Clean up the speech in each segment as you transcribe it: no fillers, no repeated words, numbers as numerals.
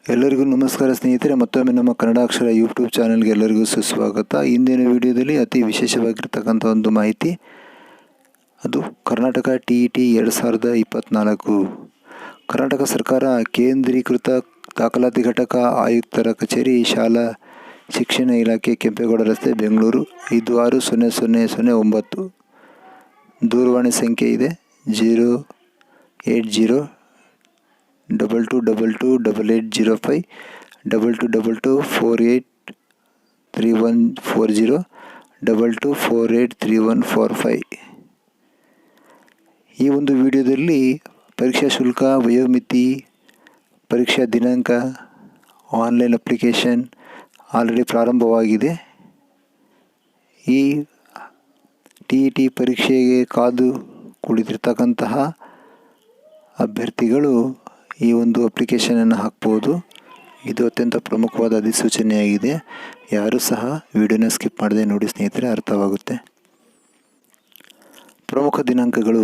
ಎಲ್ಲರಿಗೂ ನಮಸ್ಕಾರ ಸ್ನೇಹಿತರೆ, ಮತ್ತೊಮ್ಮೆ ನಮ್ಮ ಕನ್ನಡ ಅಕ್ಷರ ಯೂಟ್ಯೂಬ್ ಚಾನಲ್ಗೆ ಎಲ್ಲರಿಗೂ ಸುಸ್ವಾಗತ. ಇಂದಿನ ವಿಡಿಯೋದಲ್ಲಿ ಅತಿ ವಿಶೇಷವಾಗಿರ್ತಕ್ಕಂಥ ಒಂದು ಮಾಹಿತಿ, ಅದು ಕರ್ನಾಟಕ TET 2024. ಕರ್ನಾಟಕ ಸರ್ಕಾರ ಕೇಂದ್ರೀಕೃತ ದಾಖಲಾತಿ ಘಟಕ ಆಯುಕ್ತರ ಕಚೇರಿ, ಶಾಲಾ ಶಿಕ್ಷಣ ಇಲಾಖೆ, ಕೆಂಪೇಗೌಡ ರಸ್ತೆ, ಬೆಂಗಳೂರು 560009. ದೂರವಾಣಿ ಸಂಖ್ಯೆ ಇದೆ 08022228805, 2222483140, 22483145. ಈ ಒಂದು ವಿಡಿಯೋದಲ್ಲಿ ಪರೀಕ್ಷಾ ಶುಲ್ಕ, ವಯೋಮಿತಿ, ಪರೀಕ್ಷಾ ದಿನಾಂಕ, ಆನ್ಲೈನ್ ಅಪ್ಲಿಕೇಶನ್ ಆಲ್ರೆಡಿ ಪ್ರಾರಂಭವಾಗಿದೆ. ಈ TET ಪರೀಕ್ಷೆಗೆ ಕಾದು ಕುಳಿತಿರ್ತಕ್ಕಂತಹ ಅಭ್ಯರ್ಥಿಗಳು ಈ ಒಂದು ಅಪ್ಲಿಕೇಶನನ್ನು ಹಾಕ್ಬೋದು. ಇದು ಅತ್ಯಂತ ಪ್ರಮುಖವಾದ ಅಧಿಸೂಚನೆಯಾಗಿದೆ. ಯಾರೂ ಸಹ ವಿಡಿಯೋನ ಸ್ಕಿಪ್ ಮಾಡದೆ ನೋಡಿ ಸ್ನೇಹಿತರೆ, ಅರ್ಥವಾಗುತ್ತೆ. ಪ್ರಮುಖ ದಿನಾಂಕಗಳು: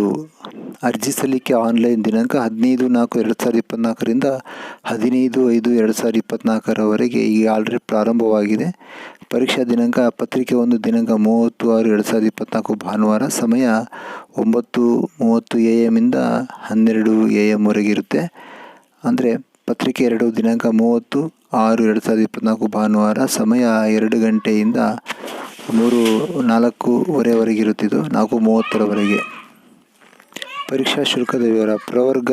ಅರ್ಜಿ ಸಲ್ಲಿಕೆ ಆನ್ಲೈನ್ ದಿನಾಂಕ 15/4/2024ರಿಂದ 15/5/2024 ಈಗ ಆಲ್ರೆಡಿ ಪ್ರಾರಂಭವಾಗಿದೆ. ಪರೀಕ್ಷಾ ದಿನಾಂಕ ಪತ್ರಿಕೆ 1 ದಿನಾಂಕ 30/6/2024 ಭಾನುವಾರ. ಸಮಯ 9:30 AM ಇಂದ 12 AM ವರೆಗೆ ಇರುತ್ತೆ. ಅಂದರೆ ಪತ್ರಿಕೆ 2 ದಿನಾಂಕ 30/6/2024 ಭಾನುವಾರ. ಸಮಯ 2 ಗಂಟೆಯಿಂದ 4:30 ಇರುತ್ತಿದ್ದು 4:30 ಪರೀಕ್ಷಾ ಶುಲ್ಕದ ವಿವರ: ಪ್ರವರ್ಗ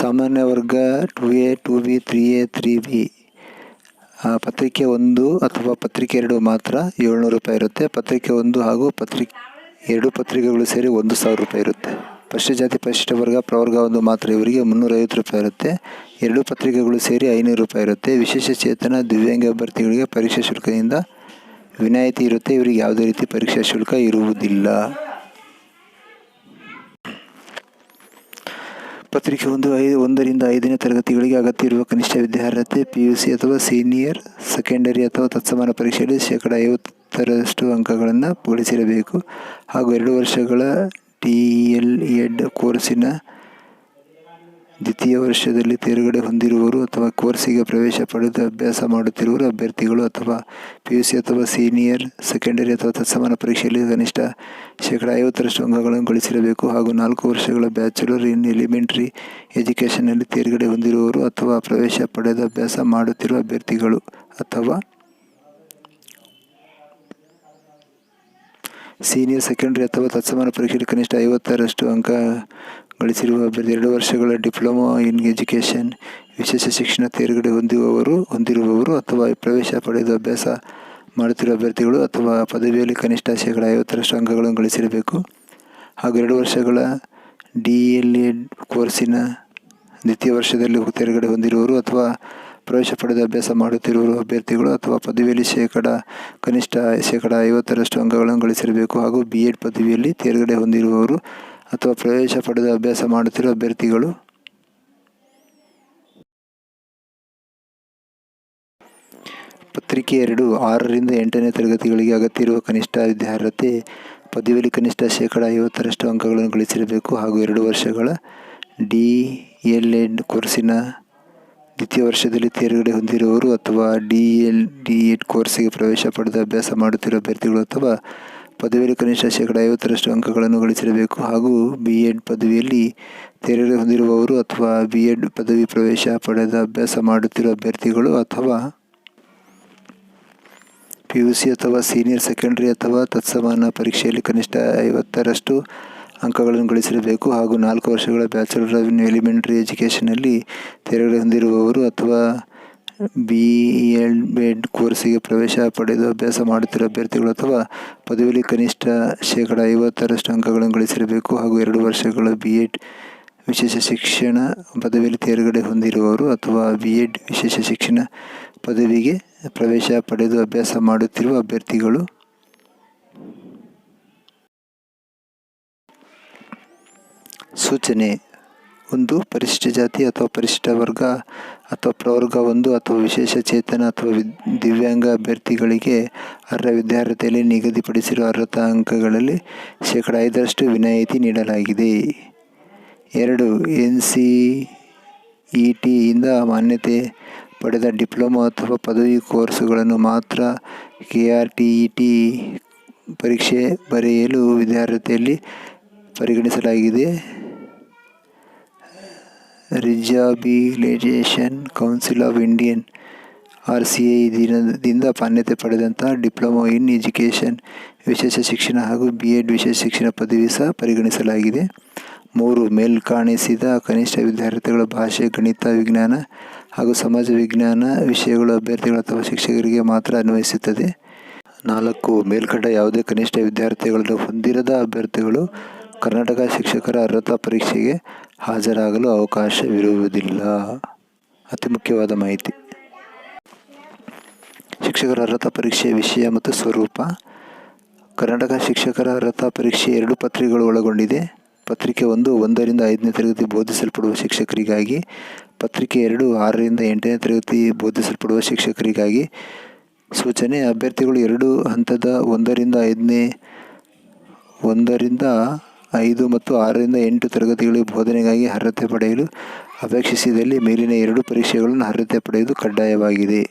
ಸಾಮಾನ್ಯ ವರ್ಗ 2A 2B 3A 3B ಪತ್ರಿಕೆ 1 ಅಥವಾ ಪತ್ರಿಕೆ 2 ಮಾತ್ರ 700 ರೂಪಾಯಿ ಇರುತ್ತೆ. ಪತ್ರಿಕೆ 1 ಹಾಗೂ ಎರಡು ಪತ್ರಿಕೆಗಳು ಸೇರಿ 1,000 ರೂಪಾಯಿ ಇರುತ್ತೆ. ಪರಿಶಿಷ್ಟ ಜಾತಿ ಪರಿಶಿಷ್ಟ ವರ್ಗ ಪ್ರವರ್ಗ 1 ಮಾತ್ರ ಇವರಿಗೆ 350 ರೂಪಾಯಿ ಇರುತ್ತೆ. ಎರಡು ಪತ್ರಿಕೆಗಳು ಸೇರಿ 500 ರೂಪಾಯಿ ಇರುತ್ತೆ. ವಿಶೇಷ ಚೇತನ ದಿವ್ಯಾಂಗ ಅಭ್ಯರ್ಥಿಗಳಿಗೆ ಪರೀಕ್ಷಾ ಶುಲ್ಕದಿಂದ ವಿನಾಯಿತಿ ಇರುತ್ತೆ. ಇವರಿಗೆ ಯಾವುದೇ ರೀತಿ ಪರೀಕ್ಷಾ ಶುಲ್ಕ ಇರುವುದಿಲ್ಲ. ಪತ್ರಿಕೆ 1ರಿಂದ 5ನೇ ತರಗತಿಗಳಿಗೆ ಅಗತ್ಯ ಇರುವ ಕನಿಷ್ಠ ವಿದ್ಯಾರ್ಹತೆ PUC ಅಥವಾ ಸೀನಿಯರ್ ಸೆಕೆಂಡರಿ ಅಥವಾ ತತ್ಸಮಾನ ಪರೀಕ್ಷೆಯಲ್ಲಿ 50% ಅಂಕಗಳನ್ನು ಗಳಿಸಿರಬೇಕು ಹಾಗೂ 2 ವರ್ಷಗಳ DLED ಕೋರ್ಸಿನ ದ್ವಿತೀಯ ವರ್ಷದಲ್ಲಿ ತೇರ್ಗಡೆ ಹೊಂದಿರುವವರು ಅಥವಾ ಕೋರ್ಸಿಗೆ ಪ್ರವೇಶ ಪಡೆದು ಅಭ್ಯಾಸ ಮಾಡುತ್ತಿರುವವರು ಅಭ್ಯರ್ಥಿಗಳು ಅಥವಾ PUC ಅಥವಾ ಸೀನಿಯರ್ ಸೆಕೆಂಡರಿ ಅಥವಾ ತತ್ಸಮಾನ ಪರೀಕ್ಷೆಯಲ್ಲಿ ಕನಿಷ್ಠ 50% ಅಂಕಗಳನ್ನು ಗಳಿಸಿರಬೇಕು ಹಾಗೂ 4 ವರ್ಷಗಳ ಬ್ಯಾಚುಲರ್ ಇನ್ ಎಲಿಮೆಂಟರಿ ಎಜುಕೇಷನ್ನಲ್ಲಿ ತೇರ್ಗಡೆ ಹೊಂದಿರುವವರು ಅಥವಾ ಪ್ರವೇಶ ಪಡೆದು ಅಭ್ಯಾಸ ಮಾಡುತ್ತಿರುವ ಅಭ್ಯರ್ಥಿಗಳು ಅಥವಾ ಸೀನಿಯರ್ ಸೆಕೆಂಡರಿ ಅಥವಾ ತತ್ಸಮಾನ ಪರೀಕ್ಷೆಯಲ್ಲಿ ಕನಿಷ್ಠ 50% ಅಂಕ ಗಳಿಸಿರುವ ಅಭ್ಯರ್ಥಿ, 2 ವರ್ಷಗಳ ಡಿಪ್ಲೊಮಾ ಇನ್ ಎಜುಕೇಷನ್ ವಿಶೇಷ ಶಿಕ್ಷಣ ತೇರ್ಗಡೆ ಹೊಂದಿರುವವರು ಅಥವಾ ಪ್ರವೇಶ ಪಡೆದು ಅಭ್ಯಾಸ ಮಾಡುತ್ತಿರುವ ಅಭ್ಯರ್ಥಿಗಳು ಅಥವಾ ಪದವಿಯಲ್ಲಿ ಕನಿಷ್ಠ 50% ಅಂಕಗಳನ್ನು ಗಳಿಸಿರಬೇಕು ಹಾಗೂ 2 ವರ್ಷಗಳ DLED ಕೋರ್ಸಿನ ದ್ವಿತೀಯ ವರ್ಷದಲ್ಲಿ ತೇರ್ಗಡೆ ಹೊಂದಿರುವವರು ಅಥವಾ ಪ್ರವೇಶ ಪಡೆದು ಅಭ್ಯಾಸ ಮಾಡುತ್ತಿರುವರು ಅಭ್ಯರ್ಥಿಗಳು ಅಥವಾ ಪದವಿಯಲ್ಲಿ ಕನಿಷ್ಠ 50% ಅಂಕಗಳನ್ನು ಗಳಿಸಿರಬೇಕು ಹಾಗೂ B.Ed ಪದವಿಯಲ್ಲಿ ತೇರ್ಗಡೆ ಹೊಂದಿರುವವರು ಅಥವಾ ಪ್ರವೇಶ ಪಡೆದು ಅಭ್ಯಾಸ ಮಾಡುತ್ತಿರುವ ಅಭ್ಯರ್ಥಿಗಳು. ಪತ್ರಿಕೆ 2 6ರಿಂದ 8ನೇ ತರಗತಿಗಳಿಗೆ ಅಗತ್ಯ ಇರುವ ಕನಿಷ್ಠ ವಿದ್ಯಾರ್ಹತೆ ಪದವಿಯಲ್ಲಿ ಕನಿಷ್ಠ 50% ಅಂಕಗಳನ್ನು ಗಳಿಸಿರಬೇಕು ಹಾಗೂ 2 ವರ್ಷಗಳ DLED ಕೋರ್ಸಿನ ದ್ವಿತೀಯ ವರ್ಷದಲ್ಲಿ ತೇರ್ಗಡೆ ಹೊಂದಿರುವವರು ಅಥವಾ DLED ಕೋರ್ಸಿಗೆ ಪ್ರವೇಶ ಪಡೆದು ಅಭ್ಯಾಸ ಮಾಡುತ್ತಿರುವ ಅಭ್ಯರ್ಥಿಗಳು ಅಥವಾ ಪದವಿಯಲ್ಲಿ ಕನಿಷ್ಠ 50% ಅಂಕಗಳನ್ನು ಗಳಿಸಿರಬೇಕು ಹಾಗೂ B.Ed ಪದವಿಯಲ್ಲಿ ತೇರ್ಗಡೆ ಹೊಂದಿರುವವರು ಅಥವಾ B.Ed ಪದವಿ ಪ್ರವೇಶ ಪಡೆದು ಅಭ್ಯಾಸ ಮಾಡುತ್ತಿರುವ ಅಭ್ಯರ್ಥಿಗಳು ಅಥವಾ PUC ಅಥವಾ ಸೀನಿಯರ್ ಸೆಕೆಂಡರಿ ಅಥವಾ ತತ್ಸಮಾನ ಪರೀಕ್ಷೆಯಲ್ಲಿ ಕನಿಷ್ಠ 50% ಅಂಕಗಳನ್ನು ಗಳಿಸಿರಬೇಕು ಹಾಗೂ 4 ವರ್ಷಗಳ ಬ್ಯಾಚುಲರ್ ಇನ್ ಎಲಿಮೆಂಟರಿ ಎಜುಕೇಷನ್ನಲ್ಲಿ ತೇರ್ಗಡೆ ಹೊಂದಿರುವವರು ಅಥವಾ B.Ed ಕೋರ್ಸಿಗೆ ಪ್ರವೇಶ ಪಡೆದು ಅಭ್ಯಾಸ ಮಾಡುತ್ತಿರುವ ಅಭ್ಯರ್ಥಿಗಳು ಅಥವಾ ಪದವಿಯಲ್ಲಿ ಕನಿಷ್ಠ 50% ಅಂಕಗಳನ್ನು ಗಳಿಸಿರಬೇಕು ಹಾಗೂ 2 ವರ್ಷಗಳ B.Ed ವಿಶೇಷ ಶಿಕ್ಷಣ ಪದವಿಯಲ್ಲಿ ತೇರ್ಗಡೆ ಹೊಂದಿರುವವರು ಅಥವಾ B.Ed ವಿಶೇಷ ಶಿಕ್ಷಣ ಪದವಿಗೆ ಪ್ರವೇಶ ಪಡೆದು ಅಭ್ಯಾಸ ಮಾಡುತ್ತಿರುವ ಅಭ್ಯರ್ಥಿಗಳು. ಸೂಚನೆ: 1. ಪರಿಶಿಷ್ಟ ಜಾತಿ ಅಥವಾ ಪರಿಶಿಷ್ಟ ವರ್ಗ ಅಥವಾ ಪ್ರವರ್ಗ 1 ಅಥವಾ ವಿಶೇಷ ಚೇತನ ಅಥವಾ ದಿವ್ಯಾಂಗ ಅಭ್ಯರ್ಥಿಗಳಿಗೆ ಅರ್ಹ ವಿದ್ಯಾರ್ಹತೆಯಲ್ಲಿ ನಿಗದಿಪಡಿಸಿರುವ ಅರ್ಹತಾ ಅಂಕಗಳಲ್ಲಿ 5% ವಿನಾಯಿತಿ ನೀಡಲಾಗಿದೆ. 2. NCET ಇಂದ ಮಾನ್ಯತೆ ಪಡೆದ ಡಿಪ್ಲೊಮಾ ಅಥವಾ ಪದವಿ ಕೋರ್ಸುಗಳನ್ನು ಮಾತ್ರ KRTET ಪರೀಕ್ಷೆ ಬರೆಯಲು ವಿದ್ಯಾರ್ಥಿಯಲ್ಲಿ ಪರಿಗಣಿಸಲಾಗಿದೆ. Rehabilitation council of Indian RCI ದಿಂದ ಮಾನ್ಯತೆ ಪಡೆದಂತಹ ಡಿಪ್ಲೊಮಾ ಇನ್ ಎಜುಕೇಷನ್ ವಿಶೇಷ ಶಿಕ್ಷಣ ಹಾಗೂ B.Ed ವಿಶೇಷ ಶಿಕ್ಷಣ ಪದವಿ ಸಹ ಪರಿಗಣಿಸಲಾಗಿದೆ. 3. ಮೇಲ್ಕಾಣಿಸಿದ ಕನಿಷ್ಠ ವಿದ್ಯಾರ್ಥಿಗಳ ಭಾಷೆ, ಗಣಿತ, ವಿಜ್ಞಾನ ಹಾಗೂ ಸಮಾಜ ವಿಜ್ಞಾನ ವಿಷಯಗಳು ಅಭ್ಯರ್ಥಿಗಳು ಅಥವಾ ಶಿಕ್ಷಕರಿಗೆ ಮಾತ್ರ ಅನ್ವಯಿಸುತ್ತದೆ. 4. ಮೇಲ್ಕಂಡ ಯಾವುದೇ ಕನಿಷ್ಠ ವಿದ್ಯಾರ್ಥಿಗಳನ್ನು ಹೊಂದಿರದ ಅಭ್ಯರ್ಥಿಗಳು ಕರ್ನಾಟಕ ಶಿಕ್ಷಕರ ಅರ್ಹತಾ ಪರೀಕ್ಷೆಗೆ ಹಾಜರಾಗಲು ಅವಕಾಶವಿರುವುದಿಲ್ಲ. ಅತಿ ಮುಖ್ಯವಾದ ಮಾಹಿತಿ. ಶಿಕ್ಷಕರ ಅರ್ಹತಾ ಪರೀಕ್ಷೆಯ ವಿಷಯ ಮತ್ತು ಸ್ವರೂಪ. ಕರ್ನಾಟಕ ಶಿಕ್ಷಕರ ಅರ್ಹತಾ ಪರೀಕ್ಷೆ 2 ಪತ್ರಿಕೆಗಳು ಒಳಗೊಂಡಿದೆ. ಪತ್ರಿಕೆ 1 1ರಿಂದ 5ನೇ ತರಗತಿ ಬೋಧಿಸಲ್ಪಡುವ ಶಿಕ್ಷಕರಿಗಾಗಿ. ಪತ್ರಿಕೆ 2 6ರಿಂದ 8ನೇ ತರಗತಿ ಬೋಧಿಸಲ್ಪಡುವ ಶಿಕ್ಷಕರಿಗಾಗಿ. ಸೂಚನೆ: ಅಭ್ಯರ್ಥಿಗಳು 2 ಹಂತದ 1ರಿಂದ 5 ಮತ್ತು 6ರಿಂದ 8 ತರಗತಿಗಳಿಗೆ ಬೋಧನೆಗಾಗಿ ಅರ್ಹತೆ ಪಡೆಯಲು ಅಪೇಕ್ಷಿಸಿದಲ್ಲಿ ಮೇಲಿನ 2 ಪರೀಕ್ಷೆಗಳನ್ನು ಅರ್ಹತೆ ಪಡೆಯುವುದು ಕಡ್ಡಾಯವಾಗಿದೆ.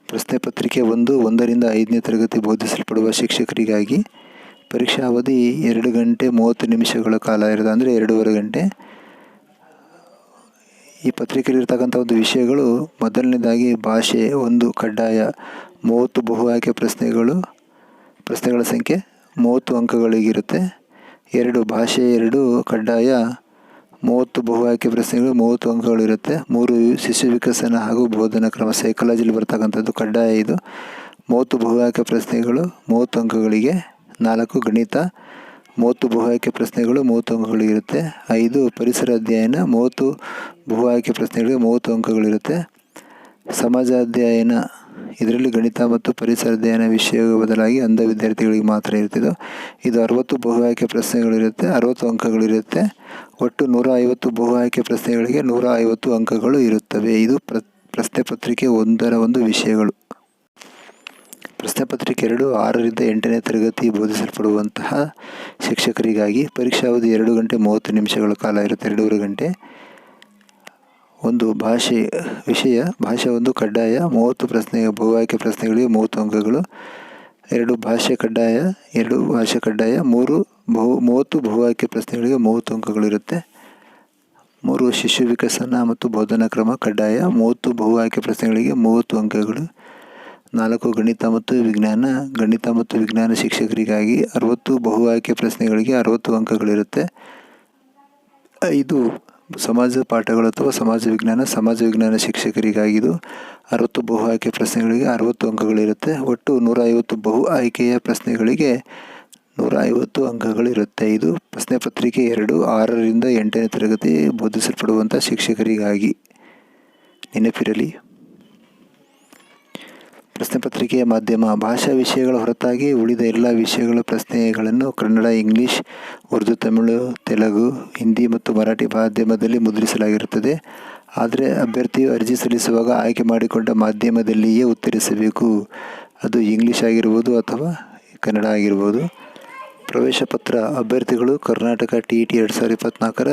ಪ್ರಶ್ನೆ ಪತ್ರಿಕೆ 1 1ರಿಂದ 5ನೇ ತರಗತಿ ಬೋಧಿಸಲ್ಪಡುವ ಶಿಕ್ಷಕರಿಗಾಗಿ. ಪರೀಕ್ಷಾ ಅವಧಿ 2 ಗಂಟೆ 30 ನಿಮಿಷಗಳ ಕಾಲ ಇರುತ್ತೆ, ಅಂದರೆ 2.5 ಗಂಟೆ. ಈ ಪತ್ರಿಕೆಯಲ್ಲಿರ್ತಕ್ಕಂಥ ಒಂದು ವಿಷಯಗಳು: ಮೊದಲನೇದಾಗಿ ಭಾಷೆ 1 ಕಡ್ಡಾಯ 30 ಬಹು ಆಯ್ಕೆ ಪ್ರಶ್ನೆಗಳ ಸಂಖ್ಯೆ 30 ಅಂಕಗಳಿಗಿರುತ್ತೆ. 2 ಭಾಷೆ 2 ಕಡ್ಡಾಯ 30 ಬಹು ಆಯ್ಕೆ ಪ್ರಶ್ನೆಗಳು 30 ಅಂಕಗಳಿರುತ್ತೆ. 3 ಶಿಶು ವಿಕಸನ ಹಾಗೂ ಬೋಧನಾ ಕ್ರಮ ಸೈಕಾಲಜಿಲಿ ಬರ್ತಕ್ಕಂಥದ್ದು ಕಡ್ಡಾಯ, ಇದು 30 ಬಹು ಆಯ್ಕೆ ಪ್ರಶ್ನೆಗಳು 30 ಅಂಕಗಳಿಗೆ. 4 ಗಣಿತ 30 ಬಹು ಆಯ್ಕೆ ಪ್ರಶ್ನೆಗಳು 30 ಅಂಕಗಳಿರುತ್ತೆ. 5 ಪರಿಸರ ಅಧ್ಯಯನ 30 ಬಹು ಆಯ್ಕೆ ಪ್ರಶ್ನೆಗಳಿಗೆ 30 ಅಂಕಗಳಿರುತ್ತೆ. ಸಮಾಜ ಅಧ್ಯಯನ, ಇದರಲ್ಲಿ ಗಣಿತ ಮತ್ತು ಪರಿಸರ ಅಧ್ಯಯನ ವಿಷಯಗಳ ಬದಲಾಗಿ ಅಂಧ ವಿದ್ಯಾರ್ಥಿಗಳಿಗೆ ಮಾತ್ರ ಇರ್ತಿದ್ದು, ಇದು 60 ಬಹು ಆಯ್ಕೆ ಪ್ರಶ್ನೆಗಳಿರುತ್ತೆ, 60 ಅಂಕಗಳಿರುತ್ತೆ. ಒಟ್ಟು 150 ಬಹು ಆಯ್ಕೆ ಪ್ರಶ್ನೆಗಳಿಗೆ 150 ಅಂಕಗಳು ಇರುತ್ತವೆ. ಇದು ಪ್ರಶ್ನೆ ಪತ್ರಿಕೆ 1ರ ಒಂದು ವಿಷಯಗಳು. ಪ್ರಶ್ನೆ ಪತ್ರಿಕೆ 2 6ರಿಂದ 8ನೇ ತರಗತಿ ಬೋಧಿಸಲ್ಪಡುವಂತಹ ಶಿಕ್ಷಕರಿಗಾಗಿ. ಪರೀಕ್ಷಾ ಅವಧಿ 2 ಗಂಟೆ 30 ನಿಮಿಷಗಳ ಕಾಲ ಇರುತ್ತೆ, 2.5 ಗಂಟೆ. 1 ಭಾಷೆ 1 ಕಡ್ಡಾಯ 30 ಬಹು ಆಯ್ಕೆ ಪ್ರಶ್ನೆಗಳಿಗೆ 30 ಅಂಕಗಳು. 2 ಭಾಷೆ ಕಡ್ಡಾಯ 30 ಬಹು ಆಯ್ಕೆ ಪ್ರಶ್ನೆಗಳಿಗೆ 30 ಅಂಕಗಳಿರುತ್ತೆ. 3 ಶಿಶು ವಿಕಸನ ಮತ್ತು ಬೋಧನಾ ಕ್ರಮ ಕಡ್ಡಾಯ 30 ಬಹು ಆಯ್ಕೆ ಪ್ರಶ್ನೆಗಳಿಗೆ 30 ಅಂಕಗಳು. 4 ಗಣಿತ ಮತ್ತು ವಿಜ್ಞಾನ ಶಿಕ್ಷಕರಿಗಾಗಿ 60 ಬಹು ಆಯ್ಕೆ ಪ್ರಶ್ನೆಗಳಿಗೆ 60 ಅಂಕಗಳಿರುತ್ತೆ. 5 ಸಮಾಜ ಪಾಠಗಳು ಅಥವಾ ಸಮಾಜ ವಿಜ್ಞಾನ ಶಿಕ್ಷಕರಿಗಾಗಿ ಇದು 60 ಬಹು ಆಯ್ಕೆ ಪ್ರಶ್ನೆಗಳಿಗೆ 60 ಅಂಕಗಳಿರುತ್ತೆ. ಒಟ್ಟು 150 ಬಹು ಆಯ್ಕೆಯ ಪ್ರಶ್ನೆಗಳಿಗೆ 150 ಅಂಕಗಳಿರುತ್ತೆ. ಇದು ಪ್ರಶ್ನೆ ಪತ್ರಿಕೆ 2 6ರಿಂದ 8ನೇ ತರಗತಿ ಬೋಧಿಸಲ್ಪಡುವಂಥ ಶಿಕ್ಷಕರಿಗಾಗಿ. ನೆನಪಿರಲಿ. ಪ್ರಶ್ನೆ ಪತ್ರಿಕೆಯ ಮಾಧ್ಯಮ: ಭಾಷಾ ವಿಷಯಗಳ ಹೊರತಾಗಿ ಉಳಿದ ಎಲ್ಲ ವಿಷಯಗಳ ಪ್ರಶ್ನೆಗಳನ್ನು ಕನ್ನಡ, ಇಂಗ್ಲಿಷ್, ಉರ್ದು, ತಮಿಳು, ತೆಲುಗು, ಹಿಂದಿ ಮತ್ತು ಮರಾಠಿ ಮಾಧ್ಯಮದಲ್ಲಿ ಮುದ್ರಿಸಲಾಗಿರುತ್ತದೆ. ಆದರೆ ಅಭ್ಯರ್ಥಿಯು ಅರ್ಜಿ ಸಲ್ಲಿಸುವಾಗ ಆಯ್ಕೆ ಮಾಡಿಕೊಂಡ ಮಾಧ್ಯಮದಲ್ಲಿಯೇ ಉತ್ತರಿಸಬೇಕು. ಅದು ಇಂಗ್ಲಿಷ್ ಆಗಿರ್ಬೋದು ಅಥವಾ ಕನ್ನಡ ಆಗಿರ್ಬೋದು. ಪ್ರವೇಶ ಪತ್ರ: ಅಭ್ಯರ್ಥಿಗಳು ಕರ್ನಾಟಕ TET 2024ರ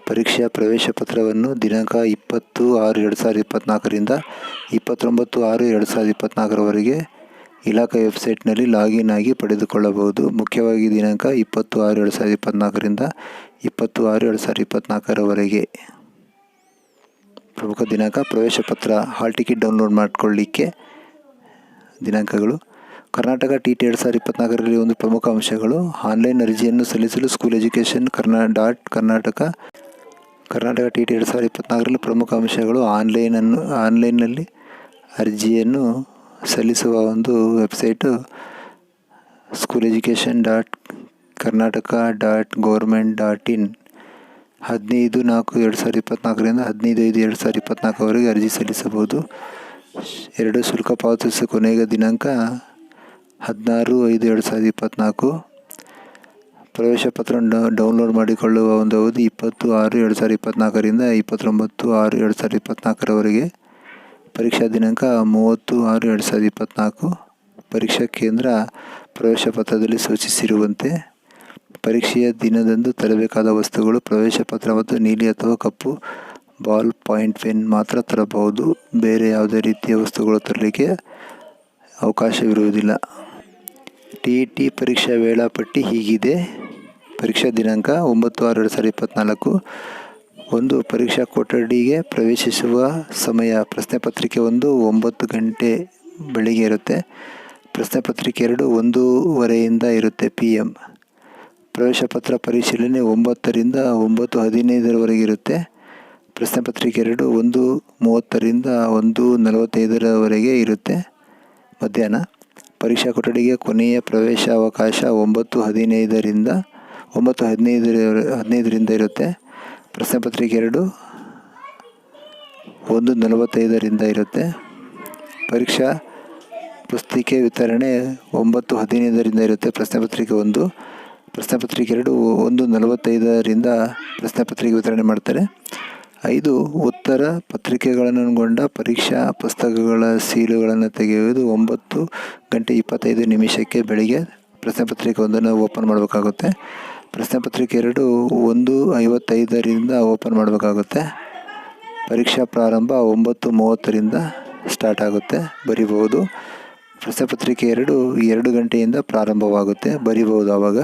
ಪರೀಕ್ಷಾ ಪ್ರವೇಶ ಪತ್ರವನ್ನು ದಿನಾಂಕ 20/6/2024ರಿಂದ 29/6/2024ರವರೆಗೆ ಇಲಾಖಾ ವೆಬ್ಸೈಟ್ನಲ್ಲಿ ಲಾಗಿನ್ ಆಗಿ ಪಡೆದುಕೊಳ್ಳಬಹುದು. ಮುಖ್ಯವಾಗಿ ದಿನಾಂಕ 20/6/2024ರಿಂದ 20/6/2024ರವರೆಗೆ ಪ್ರಮುಖ ದಿನಾಂಕ. ಪ್ರವೇಶ ಪತ್ರ ಹಾಲ್ ಟಿಕೆಟ್ ಡೌನ್ಲೋಡ್ ಮಾಡಿಕೊಳ್ಳಿಕ್ಕೆ ದಿನಾಂಕಗಳು. ಕರ್ನಾಟಕ TET 2024ರಲ್ಲಿ ಒಂದು ಪ್ರಮುಖ ಅಂಶಗಳು: ಆನ್ಲೈನ್ ಅರ್ಜಿಯನ್ನು ಸಲ್ಲಿಸಲು ಸ್ಕೂಲ್ ಎಜುಕೇಷನ್ ಕರ್ನಾಟಕ TET 2024ರಲ್ಲಿ ಪ್ರಮುಖ ಅಂಶಗಳು: ಆನ್ಲೈನ್ನಲ್ಲಿ ಅರ್ಜಿಯನ್ನು ಸಲ್ಲಿಸುವ ಒಂದು ವೆಬ್ಸೈಟು ಸ್ಕೂಲ್ ಎಜುಕೇಷನ್ .karnataka.government.in. 15/4/2024ರಿಂದ 15/5/2024ವರೆಗೆ ಅರ್ಜಿ ಸಲ್ಲಿಸಬಹುದು. 2 ಶುಲ್ಕ ಪಾವತಿಸುವ ಕೊನೆಯ ದಿನಾಂಕ 16/5/2024. ಪ್ರವೇಶ ಪತ್ರ ಡೌನ್ಲೋಡ್ ಮಾಡಿಕೊಳ್ಳುವ ಒಂದು ಅವಧಿ 20/6/2024ರಿಂದ 29/6/2024ರವರೆಗೆ. ಪರೀಕ್ಷಾ ದಿನಾಂಕ 30/6/2024. ಪರೀಕ್ಷಾ ಕೇಂದ್ರ ಪ್ರವೇಶ ಪತ್ರದಲ್ಲಿ ಸೂಚಿಸಿರುವಂತೆ. ಪರೀಕ್ಷೆಯ ದಿನದಂದು ತರಬೇಕಾದ ವಸ್ತುಗಳು: ಪ್ರವೇಶ ಪತ್ರ ಮತ್ತು ನೀಲಿ ಅಥವಾ ಕಪ್ಪು ಬಾಲ್ ಪಾಯಿಂಟ್ ಪೆನ್ ಮಾತ್ರ ತರಬಹುದು. ಬೇರೆ ಯಾವುದೇ ರೀತಿಯ ವಸ್ತುಗಳು ತರಲಿಕ್ಕೆ ಅವಕಾಶವಿರುವುದಿಲ್ಲ. TET ಪರೀಕ್ಷಾ ವೇಳಾಪಟ್ಟಿ ಹೀಗಿದೆ. ಪರೀಕ್ಷಾ ದಿನಾಂಕ 9/6/2024. 1. ಪರೀಕ್ಷಾ ಕೊಠಡಿಗೆ ಪ್ರವೇಶಿಸುವ ಸಮಯ. ಪ್ರಶ್ನೆ ಪತ್ರಿಕೆ 1 9 ಗಂಟೆ ಬೆಳಿಗ್ಗೆ ಇರುತ್ತೆ. ಪ್ರಶ್ನೆ ಪತ್ರಿಕೆ 2 1:30 ಇರುತ್ತೆ PM. ಪ್ರವೇಶ ಪತ್ರ ಪರಿಶೀಲನೆ 9ರಿಂದ 9:15 ಇರುತ್ತೆ. ಪ್ರಶ್ನೆ ಪತ್ರಿಕೆ 2 1:30ರಿಂದ 1:45 ಇರುತ್ತೆ ಮಧ್ಯಾಹ್ನ. ಪರೀಕ್ಷಾ ಕೊಠಡಿಗೆ ಕೊನೆಯ ಪ್ರವೇಶಾವಕಾಶ 9:15ರಿಂದ 9:15 ಇರುತ್ತೆ. ಪ್ರಶ್ನೆ ಪತ್ರಿಕೆ 2 1:45 ಇರುತ್ತೆ. ಪರೀಕ್ಷಾ ಪುಸ್ತಿಕೆ ವಿತರಣೆ 9:15 ಇರುತ್ತೆ. ಪ್ರಶ್ನೆ ಪತ್ರಿಕೆ 1. ಪ್ರಶ್ನೆ ಪತ್ರಿಕೆ 2 1:45 ಪ್ರಶ್ನೆ ಪತ್ರಿಕೆ ವಿತರಣೆ ಮಾಡ್ತಾರೆ. 5. ಉತ್ತರ ಪತ್ರಿಕೆಗಳನ್ನೊಳಗೊಂಡ ಪರೀಕ್ಷಾ ಪುಸ್ತಕಗಳ ಸೀಲುಗಳನ್ನು ತೆಗೆಯುವುದು 9:25 ಬೆಳಿಗ್ಗೆ ಪ್ರಶ್ನೆ ಪತ್ರಿಕೆ 1 ಓಪನ್ ಮಾಡಬೇಕಾಗುತ್ತೆ. ಪ್ರಶ್ನೆ ಪತ್ರಿಕೆ 2 1:55 ಓಪನ್ ಮಾಡಬೇಕಾಗುತ್ತೆ. ಪರೀಕ್ಷಾ ಪ್ರಾರಂಭ 9:30 ಸ್ಟಾರ್ಟ್ ಆಗುತ್ತೆ, ಬರಿಬಹುದು. ಪ್ರಶ್ನೆ ಪತ್ರಿಕೆ 2 ಗಂಟೆಯಿಂದ ಪ್ರಾರಂಭವಾಗುತ್ತೆ, ಬರಿಬಹುದು. ಆವಾಗ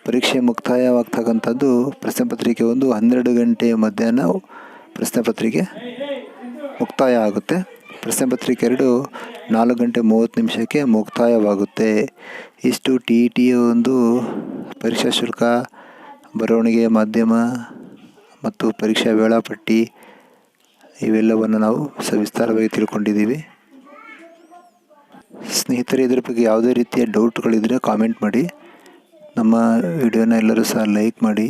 ಪರೀಕ್ಷೆ ಮುಕ್ತಾಯವಾಗ್ತಕ್ಕಂಥದ್ದು ಪ್ರಶ್ನೆ ಪತ್ರಿಕೆ 1 12 ಗಂಟೆ ಮಧ್ಯಾಹ್ನ ಪ್ರಶ್ನೆ ಪತ್ರಿಕೆ ಮುಕ್ತಾಯ ಆಗುತ್ತೆ. ಪ್ರಶ್ನೆ ಪತ್ರಿಕೆ 2 4:30 ಮುಕ್ತಾಯವಾಗುತ್ತೆ. ಇಷ್ಟು TETಯ ಒಂದು ಪರೀಕ್ಷಾ ಶುಲ್ಕ, ಬರವಣಿಗೆ ಮಾಧ್ಯಮ ಮತ್ತು ಪರೀಕ್ಷಾ ವೇಳಾಪಟ್ಟಿ ಇವೆಲ್ಲವನ್ನು ನಾವು ಸವಿಸ್ತಾರವಾಗಿ ತಿಳ್ಕೊಂಡಿದ್ದೀವಿ. ಸ್ನೇಹಿತರೆ, ಇದ್ರ ಬಗ್ಗೆ ಯಾವುದೇ ರೀತಿಯ ಡೌಟ್ಗಳಿದ್ದರೆ ಕಾಮೆಂಟ್ ಮಾಡಿ. ನಮ್ಮ ವಿಡಿಯೋನ ಎಲ್ಲರೂ ಸಹ ಲೈಕ್ ಮಾಡಿ,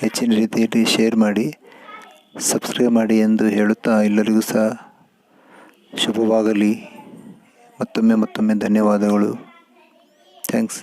ಹೆಚ್ಚಿನ ರೀತಿಯಲ್ಲಿ ಶೇರ್ ಮಾಡಿ, ಸಬ್ಸ್ಕ್ರೈಬ್ ಮಾಡಿ ಎಂದು ಹೇಳುತ್ತಾ ಎಲ್ಲರಿಗೂ ಸಹ ಶುಭವಾಗಲಿ. ಮತ್ತೊಮ್ಮೆ ಧನ್ಯವಾದಗಳು. ಥ್ಯಾಂಕ್ಸ್.